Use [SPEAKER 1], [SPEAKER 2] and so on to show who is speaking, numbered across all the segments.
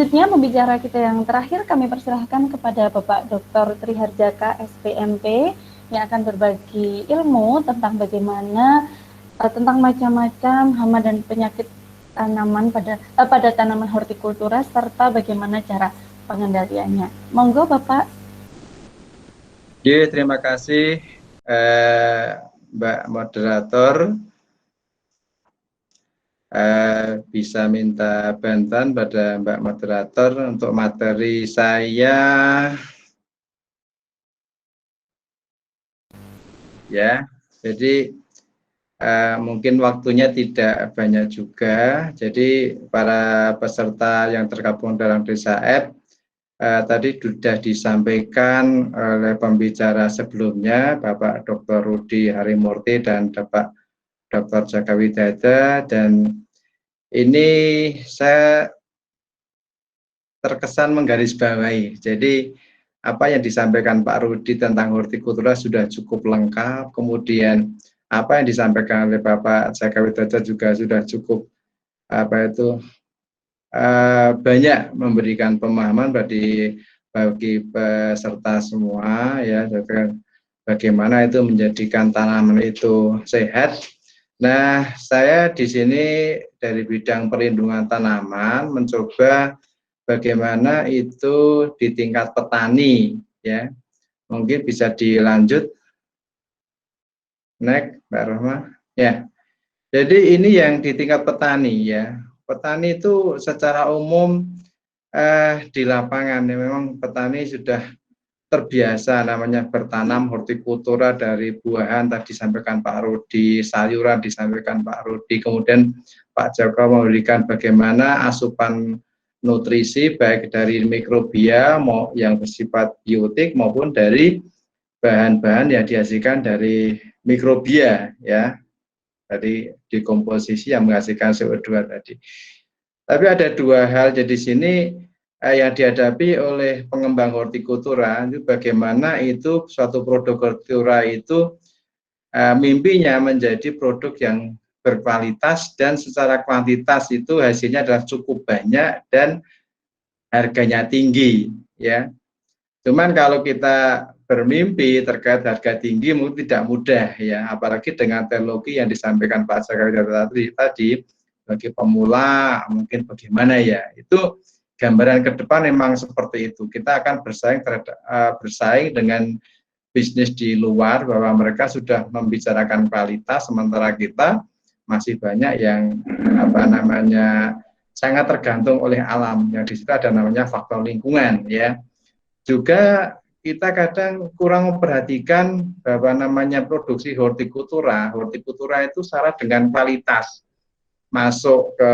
[SPEAKER 1] Selanjutnya, pembicara kita yang terakhir kami persilahkan kepada Bapak Dr. Triharjaka, SPMP, yang akan berbagi ilmu tentang bagaimana tentang macam-macam hama dan penyakit tanaman pada tanaman hortikultura serta bagaimana cara pengendaliannya. Monggo Bapak.
[SPEAKER 2] Terima kasih Mbak Moderator. Bisa minta bantuan pada Mbak Moderator untuk materi saya. Ya, jadi mungkin waktunya tidak banyak juga. Jadi para peserta yang tergabung dalam Desa App tadi sudah disampaikan oleh pembicara sebelumnya, Bapak Dr. Rudi Harimurti dan Bapak Dr. Jaka Widada, dan ini saya terkesan menggarisbawahi. Jadi apa yang disampaikan Pak Rudi tentang hortikultura sudah cukup lengkap, kemudian apa yang disampaikan oleh Bapak Jaka Widada juga sudah cukup banyak memberikan pemahaman bagi peserta semua, ya, bagaimana itu menjadikan tanaman itu sehat. Nah, saya di sini dari bidang perlindungan tanaman mencoba bagaimana itu di tingkat petani, ya. Mungkin bisa dilanjut, next, Mbak Rohma. Ya, jadi ini yang di tingkat petani, ya. Petani itu secara umum di lapangan, ya, memang petani sudah terbiasa namanya bertanam hortikultura, dari buahan tadi disampaikan Pak Rudi, sayuran disampaikan Pak Rudi, kemudian Pak Joko memberikan bagaimana asupan nutrisi baik dari mikrobia yang bersifat biotik maupun dari bahan-bahan yang dihasilkan dari mikrobia, ya, dari dekomposisi yang menghasilkan CO2 tadi. Tapi ada dua hal jadi sini yang dihadapi oleh pengembang hortikultura, itu bagaimana itu suatu produk hortikultura itu mimpinya menjadi produk yang berkualitas dan secara kuantitas itu hasilnya adalah cukup banyak dan harganya tinggi, ya. Cuman kalau kita bermimpi terkait harga tinggi mungkin tidak mudah, ya, apalagi dengan teknologi yang disampaikan Pak Jaka tadi bagi pemula mungkin bagaimana, ya. Itu gambaran ke depan memang seperti itu. Kita akan bersaing dengan bisnis di luar bahwa mereka sudah membicarakan kualitas, sementara kita masih banyak yang sangat tergantung oleh alam. Yang di situ ada namanya faktor lingkungan, ya. Juga kita kadang kurang memperhatikan bahwa namanya produksi hortikultura. Hortikultura itu syarat dengan kualitas. Masuk ke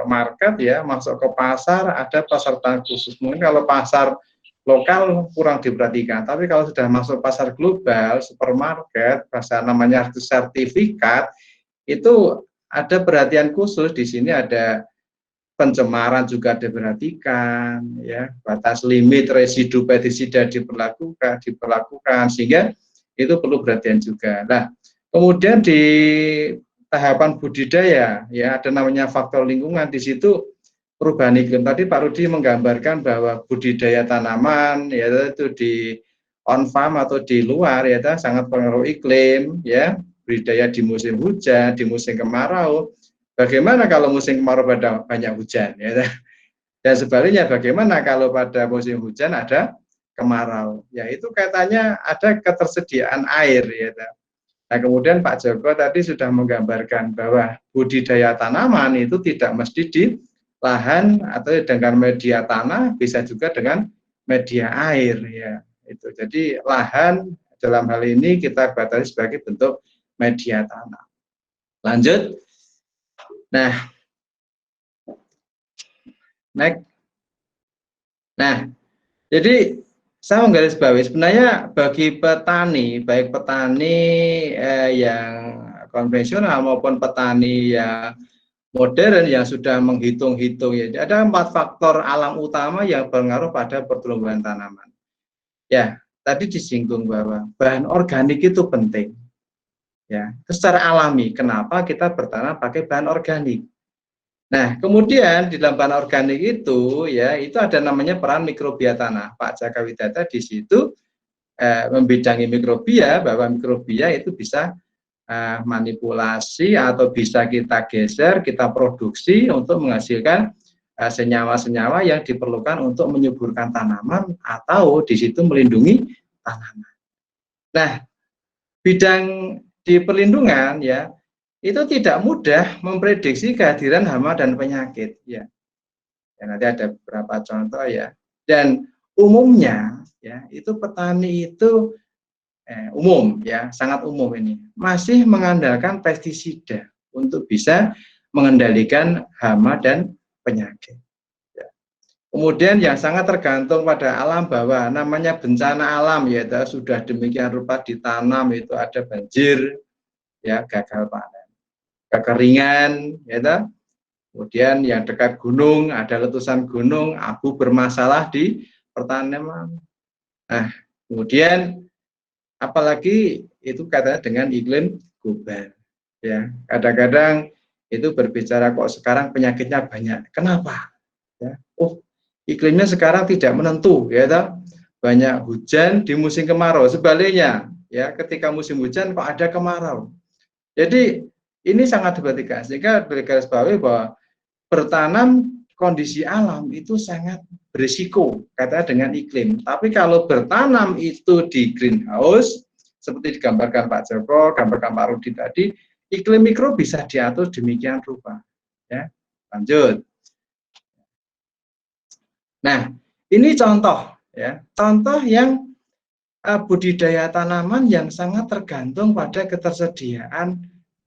[SPEAKER 2] market, ya, masuk ke pasar, ada peserta khusus. Mungkin kalau pasar lokal kurang diperhatikan, tapi kalau sudah masuk pasar global, supermarket, bahasa namanya sertifikat, itu ada perhatian khusus. Di sini ada pencemaran juga diperhatikan, ya, batas limit residu pestisida diperlakukan, sehingga itu perlu perhatian juga. Nah, kemudian di tahapan budidaya, ya, ada namanya faktor lingkungan. Di situ perubahan iklim. Tadi Pak Rudi menggambarkan bahwa budidaya tanaman, ya, itu di on farm atau di luar, ya, sangat pengaruh iklim, ya, budidaya di musim hujan, di musim kemarau. Bagaimana kalau musim kemarau pada banyak hujan, ya, dan sebaliknya bagaimana kalau pada musim hujan ada kemarau, ya, itu kaitannya ada ketersediaan air, ya. Nah, kemudian Pak Joko tadi sudah menggambarkan bahwa budidaya tanaman itu tidak mesti di lahan atau dengan media tanah, bisa juga dengan media air, ya. Itu jadi lahan dalam hal ini kita batasi sebagai bentuk media tanah. Lanjut. Nah, next. Nah, jadi saya menggarisbawahi sebenarnya bagi petani, baik petani yang konvensional maupun petani yang modern yang sudah menghitung-hitung, ya, ada 4 faktor alam utama yang berpengaruh pada pertumbuhan tanaman. Ya, tadi disinggung bahwa bahan organik itu penting, ya. Secara alami, kenapa kita bertanam pakai bahan organik? Nah, kemudian di dalam bahan organik itu ya, itu ada namanya peran mikrobia tanah. Pak Jaka Widata di situ membidangi mikrobia, bahwa mikrobia itu bisa manipulasi atau bisa kita geser, kita produksi untuk menghasilkan senyawa-senyawa yang diperlukan untuk menyuburkan tanaman atau di situ melindungi tanaman. Nah, bidang di perlindungan ya itu tidak mudah memprediksi kehadiran hama dan penyakit ya. Ya, nanti ada beberapa contoh ya. Dan umumnya ya itu petani itu umum ya, sangat umum ini masih mengandalkan pestisida untuk bisa mengendalikan hama dan penyakit. Ya. Kemudian yang sangat tergantung pada alam bahwa namanya bencana alam yaitu sudah demikian rupa ditanam itu ada banjir, ya gagal panen, kekeringan, ya. Kemudian yang dekat gunung ada letusan gunung, abu bermasalah di pertanian. Nah, kemudian apalagi itu katanya dengan iklim global, ya kadang-kadang itu berbicara kok sekarang penyakitnya banyak. Kenapa? Ya, oh iklimnya sekarang tidak menentu, ya toh? Banyak hujan di musim kemarau. Sebaliknya, ya ketika musim hujan kok ada kemarau. Jadi ini sangat diperhatikan. Sehingga bergarisbawahi bahwa bertanam kondisi alam itu sangat berisiko katanya dengan iklim. Tapi kalau bertanam itu di greenhouse seperti digambarkan Pak Joko, gambarkan Pak Rudi tadi, iklim mikro bisa diatur demikian rupa. Ya, lanjut. Nah, ini contoh ya, contoh yang budidaya tanaman yang sangat tergantung pada ketersediaan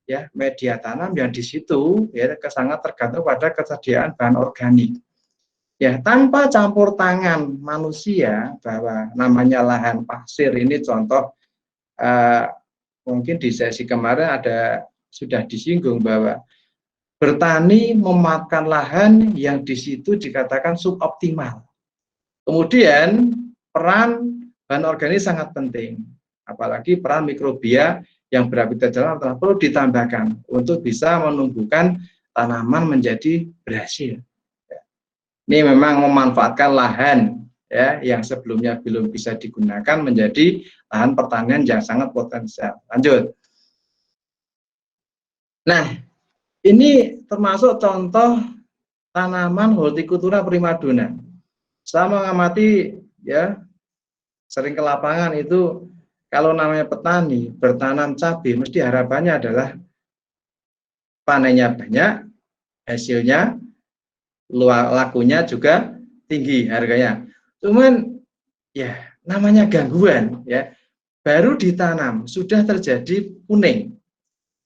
[SPEAKER 2] ya media tanam yang di situ ya sangat tergantung pada ketersediaan bahan organik. Ya, tanpa campur tangan manusia bahwa namanya lahan pasir ini contoh mungkin di sesi kemarin ada sudah disinggung bahwa bertani memakan lahan yang di situ dikatakan suboptimal. Kemudian peran bahan organik sangat penting, apalagi peran mikrobia yang berhabitat dalam tanah perlu ditambahkan untuk bisa menumbuhkan tanaman menjadi berhasil. Ini memang memanfaatkan lahan ya yang sebelumnya belum bisa digunakan menjadi lahan pertanian yang sangat potensial. Lanjut. Nah, ini termasuk contoh tanaman hortikultura primadona. Saya mengamati ya sering ke lapangan itu kalau namanya petani bertanam cabai mesti harapannya adalah panennya banyak, hasilnya lakunya juga tinggi harganya. Cuman ya namanya gangguan ya. Baru ditanam sudah terjadi kuning.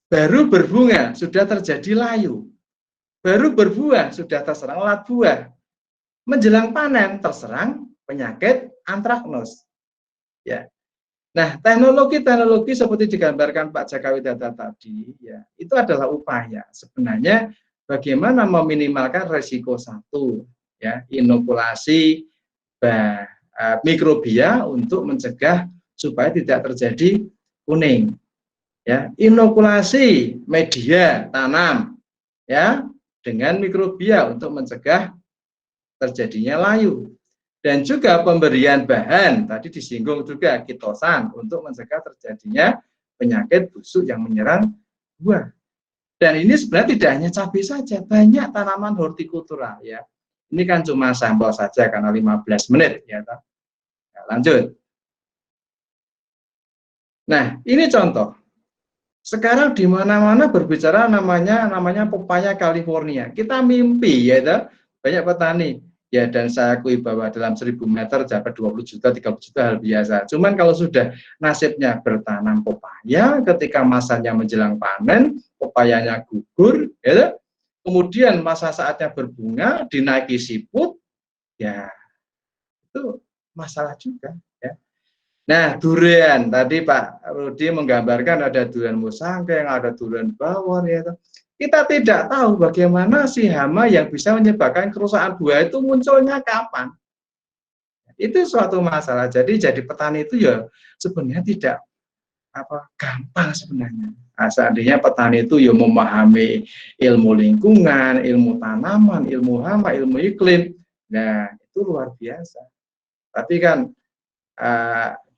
[SPEAKER 2] Baru berbunga sudah terjadi layu. Baru berbuah sudah terserang lalat buah. Menjelang panen terserang penyakit antraknus. Ya. Nah, teknologi-teknologi seperti digambarkan Pak Jaka Widata tadi, ya, itu adalah upaya sebenarnya bagaimana meminimalkan resiko satu, ya, inokulasi mikrobia untuk mencegah supaya tidak terjadi kuning, ya, inokulasi media tanam, ya, dengan mikrobia untuk mencegah terjadinya layu. Dan juga pemberian bahan, tadi disinggung juga kitosan untuk mencegah terjadinya penyakit busuk yang menyerang buah. Dan ini sebenarnya tidak hanya cabai saja, banyak tanaman hortikultura ya. Ini kan cuma sampel saja karena 15 menit ya. Nah, lanjut. Nah, ini contoh. Sekarang di mana-mana berbicara namanya pepaya California. Kita mimpi ya, banyak petani. Ya, dan saya akui bahwa dalam 1000 meter dapat 20 juta, 30 juta hal biasa. Cuman kalau sudah nasibnya bertanam pepaya, ketika masanya menjelang panen, pepayanya gugur, ya, kemudian masa saatnya berbunga, dinaiki siput, ya itu masalah juga. Ya. Nah, durian, tadi Pak Rudi menggambarkan ada durian musangking, ada durian bawor, ya. Kita tidak tahu bagaimana si hama yang bisa menyebabkan kerusakan buah itu munculnya kapan. Itu suatu masalah. Jadi petani itu ya sebenarnya tidak gampang sebenarnya. Nah, seandainya petani itu ya memahami ilmu lingkungan, ilmu tanaman, ilmu hama, ilmu iklim, nah itu luar biasa. Tapi kan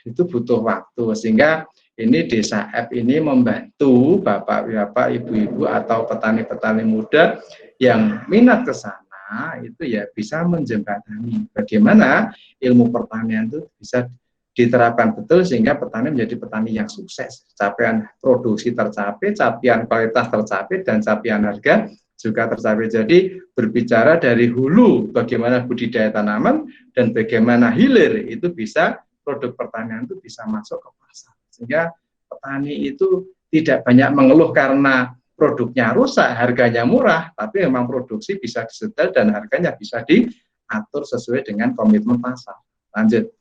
[SPEAKER 2] itu butuh waktu, sehingga ini Desa App ini membantu bapak-bapak, ibu-ibu atau petani-petani muda yang minat ke sana itu ya bisa menjembatani bagaimana ilmu pertanian itu bisa diterapkan betul sehingga petani menjadi petani yang sukses, capaian produksi tercapai, capaian kualitas tercapai, dan capaian harga juga tercapai. Jadi berbicara dari hulu bagaimana budidaya tanaman dan bagaimana hilir itu bisa produk pertanian itu bisa masuk ke pasar, sehingga petani itu tidak banyak mengeluh karena produknya rusak, harganya murah, tapi memang produksi bisa disetel dan harganya bisa diatur sesuai dengan komitmen pasar. Lanjut.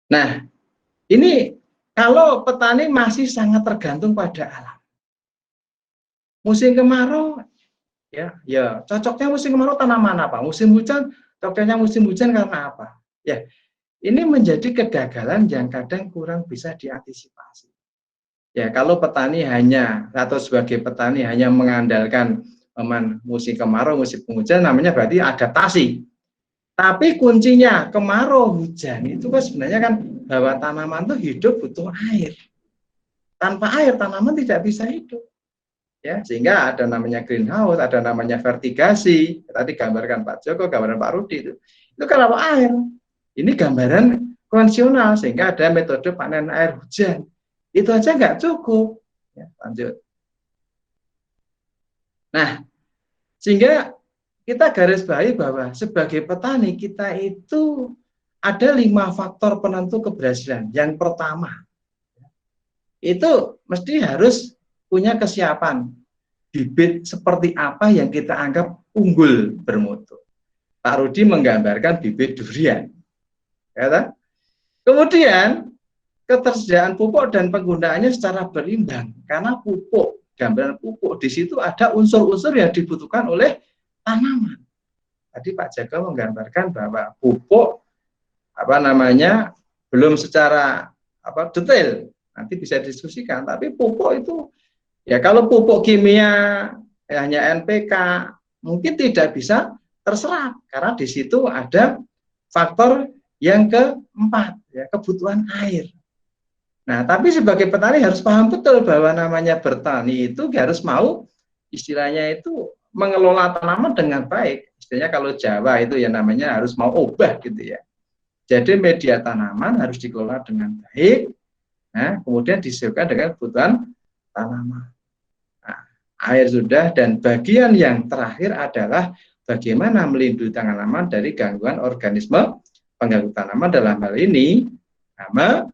[SPEAKER 2] Nah, ini kalau petani masih sangat tergantung pada alam. Musim kemarau, ya cocoknya musim kemarau tanaman apa? Musim hujan, cocoknya musim hujan karena apa? Ya, ini menjadi kegagalan yang kadang kurang bisa diantisipasi. Ya, kalau petani hanya atau sebagai petani hanya mengandalkan musim kemarau, musim penghujan, namanya berarti adaptasi. Tapi kuncinya kemarau hujan itu kan sebenarnya kan bahwa tanaman itu hidup butuh air. Tanpa air tanaman tidak bisa hidup. Ya, sehingga ada namanya greenhouse, ada namanya vertigasi. Tadi gambarkan Pak Joko, gambaran Pak Rudi itu. Itu kalau air. Ini gambaran konvensional sehingga ada metode panen air hujan. Itu aja nggak cukup. Ya, lanjut. Nah, sehingga kita garis bawahi bahwa sebagai petani kita itu ada 5 faktor penentu keberhasilan. Yang pertama, itu mesti harus punya kesiapan bibit seperti apa yang kita anggap unggul bermutu. Pak Rudi menggambarkan bibit durian. Ya, kemudian ketersediaan pupuk dan penggunaannya secara berimbang, karena pupuk, gambaran pupuk di situ ada unsur-unsur yang dibutuhkan oleh tanaman. Tadi Pak Jaka menggambarkan bahwa pupuk belum secara detail, nanti bisa diskusikan, tapi pupuk itu ya kalau pupuk kimia hanya NPK mungkin tidak bisa terserap karena di situ ada faktor yang keempat, ya, kebutuhan air. Nah, tapi sebagai petani harus paham betul bahwa namanya bertani itu harus mau istilahnya itu mengelola tanaman dengan baik. Istilahnya kalau Jawa itu ya namanya harus mau obah gitu ya. Jadi media tanaman harus dikelola dengan baik, nah, kemudian disesuaikan dengan kebutuhan tanaman. Nah, air sudah, dan bagian yang terakhir adalah bagaimana melindungi tanaman dari gangguan organisme pengganggu tanaman, dalam hal ini hama,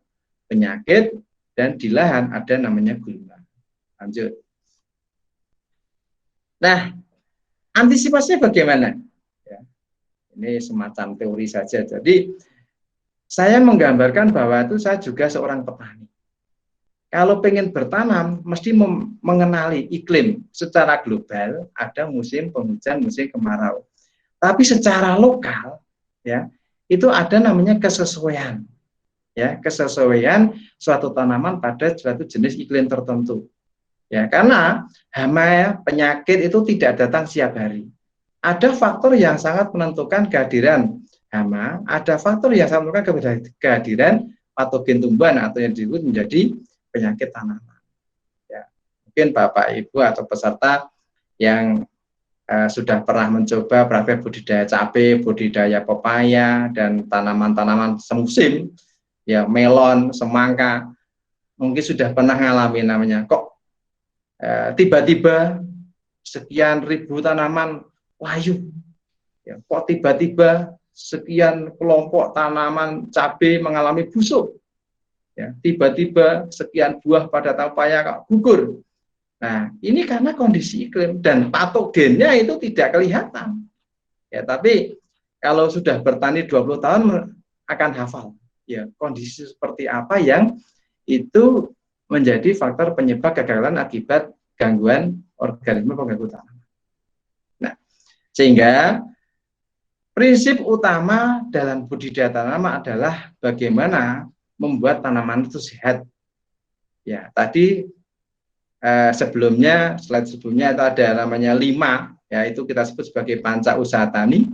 [SPEAKER 2] penyakit, dan di lahan ada namanya gulma. Lanjut. Nah, antisipasinya bagaimana? Ya, ini semacam teori saja. Jadi saya menggambarkan bahwa itu saya juga seorang petani. Kalau pengen bertanam, mesti mengenali iklim secara global. Ada musim penghujan, musim kemarau. Tapi secara lokal, ya, itu ada namanya kesesuaian. Ya, kesesuaian suatu tanaman pada suatu jenis iklim tertentu. Ya, karena hama, penyakit itu tidak datang setiap hari. Ada faktor yang sangat menentukan kehadiran hama, ada faktor yang sangat menentukan kehadiran patogen tumbuhan atau yang disebut menjadi penyakit tanaman. Ya, mungkin Bapak Ibu atau peserta yang sudah pernah mencoba praktek budidaya cabai, budidaya pepaya, dan tanaman-tanaman semusim, ya melon, semangka, mungkin sudah pernah mengalami namanya kok tiba-tiba sekian ribu tanaman layu, ya, kok tiba-tiba sekian kelompok tanaman cabai mengalami busuk, ya, tiba-tiba sekian buah pada pepaya gugur. Nah, ini karena kondisi iklim dan patogennya itu tidak kelihatan. Ya, tapi kalau sudah bertani 20 tahun akan hafal, ya, kondisi seperti apa yang itu menjadi faktor penyebab kegagalan akibat gangguan organisme pengganggu tanaman. Nah, sehingga prinsip utama dalam budidaya tanaman adalah bagaimana membuat tanaman itu sehat. Ya, tadi sebelumnya, slide sebelumnya itu ada namanya 5, ya itu kita sebut sebagai panca usaha tani.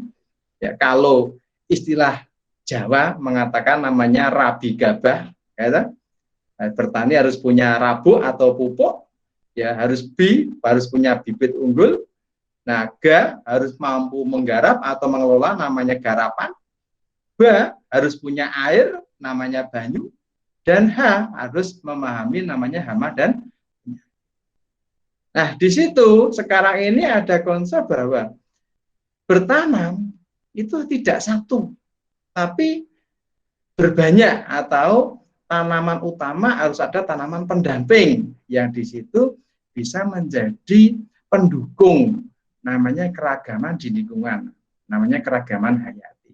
[SPEAKER 2] Ya, kalau istilah Jawa mengatakan namanya rabi gabah, ya, bertani harus punya rabuk atau pupuk, ya harus punya bibit unggul. Nah, Ga harus mampu menggarap atau mengelola namanya garapan. Ba harus punya air namanya banyu. Dan H harus memahami namanya hama dan. Nah, di situ sekarang ini ada konsep bahwa bertanam itu tidak satu, tapi berbanyak, atau tanaman utama harus ada tanaman pendamping yang di situ bisa menjadi pendukung namanya keragaman di lingkungan, namanya keragaman hayati.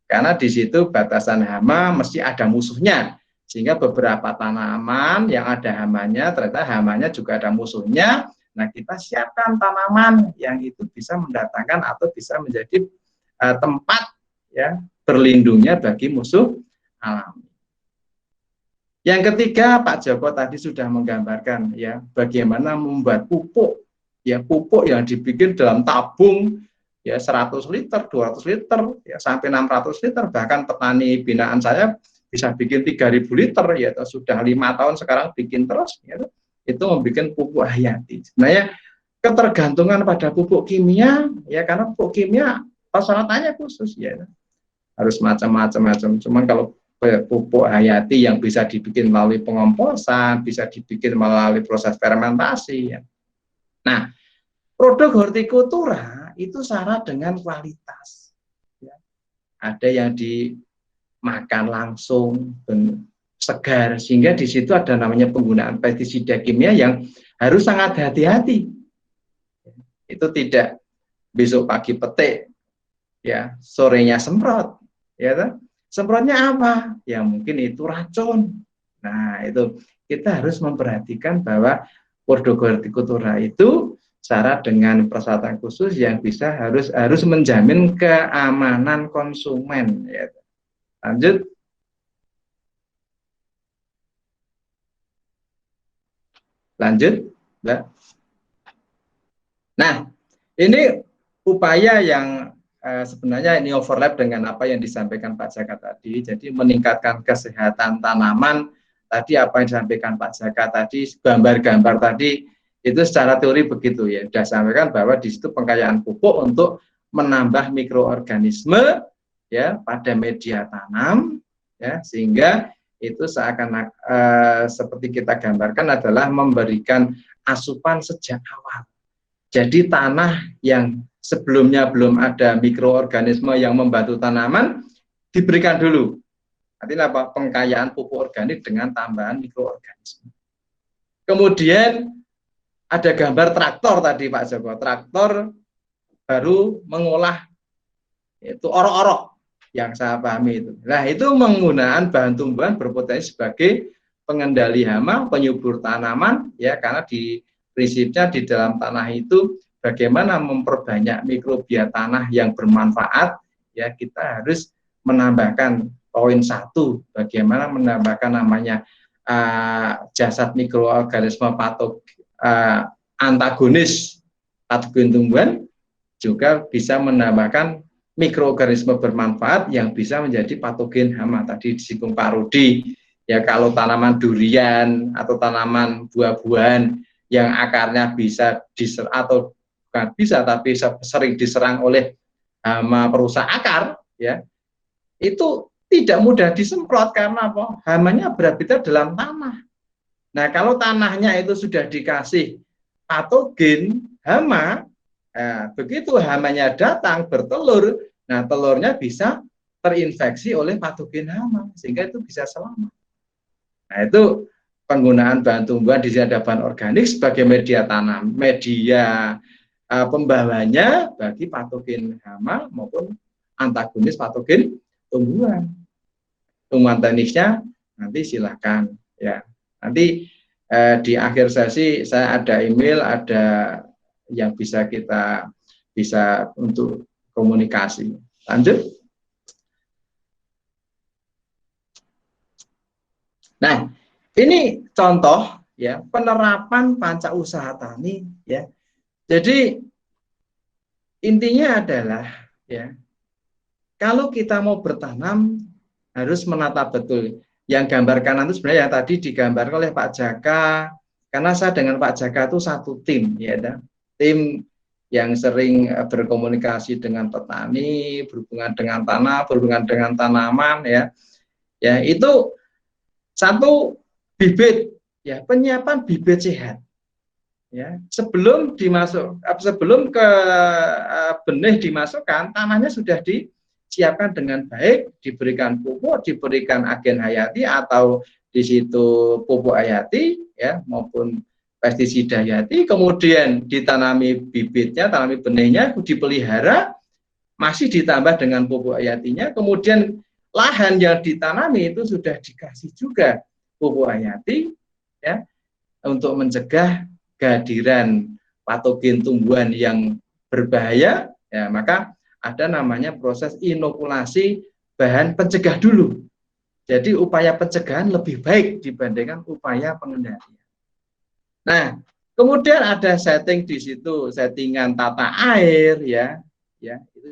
[SPEAKER 2] Karena di situ batasan hama mesti ada musuhnya, sehingga beberapa tanaman yang ada hamanya ternyata hamanya juga ada musuhnya. Nah, kita siapkan tanaman yang itu bisa mendatangkan atau bisa menjadi tempat ya berlindungnya bagi musuh alami. Yang ketiga, Pak Joko tadi sudah menggambarkan ya bagaimana membuat pupuk, ya pupuk yang dibikin dalam tabung ya 100 liter, 200 liter, ya sampai 600 liter, bahkan petani binaan saya bisa bikin 3.000 liter, ya sudah 5 tahun sekarang bikin terus, ya, itu membuat pupuk hayati. Sebenarnya ketergantungan pada pupuk kimia, ya karena pupuk kimia persyaratannya khusus, ya harus macam-macam. Cuman kalau pupuk hayati yang bisa dibikin melalui pengomposan, bisa dibikin melalui proses fermentasi. Ya. Nah, produk hortikultura itu syarat dengan kualitas. Ya. Ada yang dimakan langsung, segar, sehingga di situ ada namanya penggunaan pestisida kimia yang harus sangat hati-hati. Itu tidak besok pagi petik, ya sorenya semprot, ya kan? Semprotnya apa? Ya mungkin itu racun. Nah, itu kita harus memperhatikan bahwa produk hortikultura itu syarat dengan persyaratan khusus yang bisa harus menjamin keamanan konsumen. Ya. Lanjut. Mbak. Nah, ini upaya yang sebenarnya ini overlap dengan apa yang disampaikan Pak Jaka tadi. Jadi meningkatkan kesehatan tanaman, tadi apa yang disampaikan Pak Jaka tadi, gambar-gambar tadi, itu secara teori begitu ya. Sudah sampaikan bahwa di situ pengkayaan pupuk untuk menambah mikroorganisme ya pada media tanam, ya sehingga itu seakan seperti kita gambarkan adalah memberikan asupan sejak awal. Jadi tanah yang sebelumnya belum ada mikroorganisme yang membantu tanaman, diberikan dulu. Artinya apa? Pengkayaan pupuk organik dengan tambahan mikroorganisme. Kemudian ada gambar traktor tadi Pak Joko. Traktor baru mengolah itu orok-orok yang saya pahami itu. Nah, itu menggunakan bahan tumbuhan berpotensi sebagai pengendali hama, penyubur tanaman, ya karena di prinsipnya di dalam tanah itu bagaimana memperbanyak mikrobia tanah yang bermanfaat, ya kita harus menambahkan poin 1, bagaimana menambahkan namanya jasad mikroorganisme antagonis patogen tumbuhan, juga bisa menambahkan mikroorganisme bermanfaat yang bisa menjadi patogen hama. Tadi disinggung Pak Rudi, ya kalau tanaman durian atau tanaman buah-buahan yang akarnya bisa atau bukan bisa tapi sering diserang oleh hama perusak akar, ya itu tidak mudah disemprot karena apa? Hamanya berhabitat dalam tanah. Nah, kalau tanahnya itu sudah dikasih patogen hama, begitu hamanya datang bertelur, nah telurnya bisa terinfeksi oleh patogen hama sehingga itu bisa selamat. Nah, itu penggunaan bahan tumbuhan di sini ada bahan organik sebagai media tanam, media pembawanya bagi patogen hama maupun antagonis patogen tumbuhan. Tumbuhan teknisnya nanti silakan ya. Nanti di akhir sesi saya ada email, ada yang bisa kita bisa untuk komunikasi. Lanjut. Nah, ini contoh ya penerapan panca usaha tani ya. Jadi intinya adalah ya, kalau kita mau bertanam harus menata betul. Yang gambar kanan itu sebenarnya yang tadi digambarkan oleh Pak Jaka, karena saya dengan Pak Jaka itu satu tim ya, tim yang sering berkomunikasi dengan petani, berhubungan dengan tanah, berhubungan dengan tanaman ya. Ya, itu satu bibit ya, penyiapan bibit sehat. Ya, sebelum ke benih dimasukkan, tanahnya sudah disiapkan dengan baik, diberikan pupuk, diberikan agen hayati atau di situ pupuk hayati ya maupun pestisida hayati, kemudian ditanami bibitnya, tanami benihnya, dipelihara, masih ditambah dengan pupuk hayatinya, kemudian lahan yang ditanami itu sudah dikasih juga pupuk hayati ya untuk mencegah kehadiran patogen tumbuhan yang berbahaya, ya maka ada namanya proses inokulasi bahan pencegah dulu. Jadi upaya pencegahan lebih baik dibandingkan upaya pengendalian. Nah, kemudian ada setting di situ, settingan tata air ya.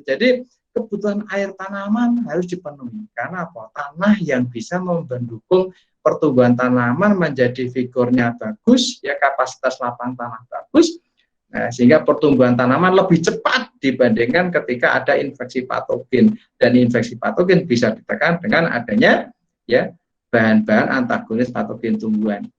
[SPEAKER 2] Jadi kebutuhan air tanaman harus dipenuhi. Karena apa? Tanah yang bisa mendukung pertumbuhan tanaman menjadi vigornya bagus, ya kapasitas lapang tanah bagus, nah, sehingga pertumbuhan tanaman lebih cepat dibandingkan ketika ada infeksi patogen, dan infeksi patogen bisa ditekan dengan adanya ya bahan-bahan antagonis patogen tumbuhan.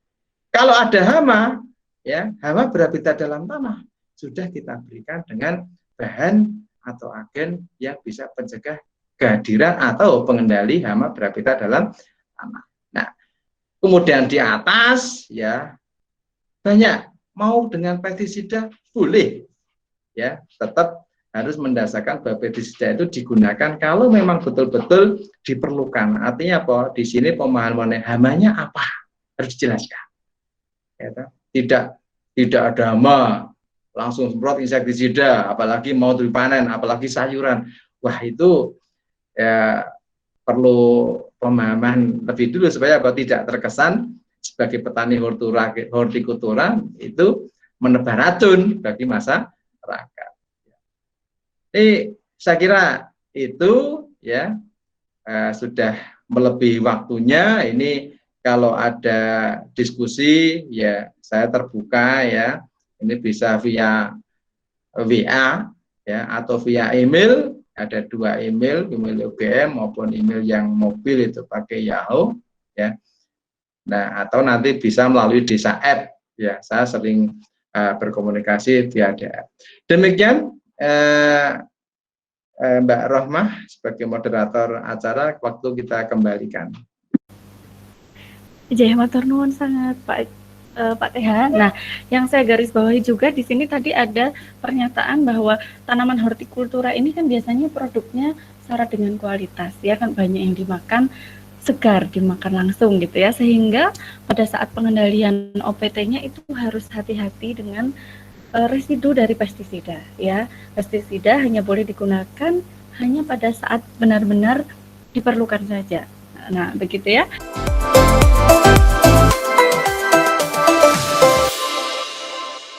[SPEAKER 2] Kalau ada hama, ya hama berhabitat dalam tanah, sudah kita berikan dengan bahan atau agen yang bisa mencegah kehadiran atau pengendali hama berhabitat dalam tanah. Nah, kemudian di atas ya banyak mau dengan pestisida boleh ya, tetap harus mendasarkan bahwa pestisida itu digunakan kalau memang betul-betul diperlukan. Artinya apa? Di sini pemahaman hamanya apa harus dijelaskan. Ya, tidak ada hama langsung semprot insektisida, apalagi mau dipanen, apalagi sayuran. Wah itu ya perlu pemahaman lebih dulu supaya tidak terkesan sebagai petani hortikultura itu menebar racun bagi masyarakat. Ini saya kira itu ya sudah melebihi waktunya. Ini kalau ada diskusi ya saya terbuka ya. Ini bisa via WA ya atau via email. Ada dua email UGM maupun email yang mobil itu pakai Yahoo ya. Nah, atau nanti bisa melalui desa app ya. Saya sering berkomunikasi via app. Demikian Mbak Rohmah sebagai moderator acara, waktu kita kembalikan.
[SPEAKER 1] Jaya matur nuwun sangat Pak TH. Nah, yang saya garis bawahi juga di sini tadi ada pernyataan bahwa tanaman hortikultura ini kan biasanya produknya syarat dengan kualitas, ya kan banyak yang dimakan segar, dimakan langsung gitu ya, sehingga pada saat pengendalian OPT-nya itu harus hati-hati dengan residu dari pestisida ya. Pestisida hanya boleh digunakan hanya pada saat benar-benar diperlukan saja. Nah, begitu ya.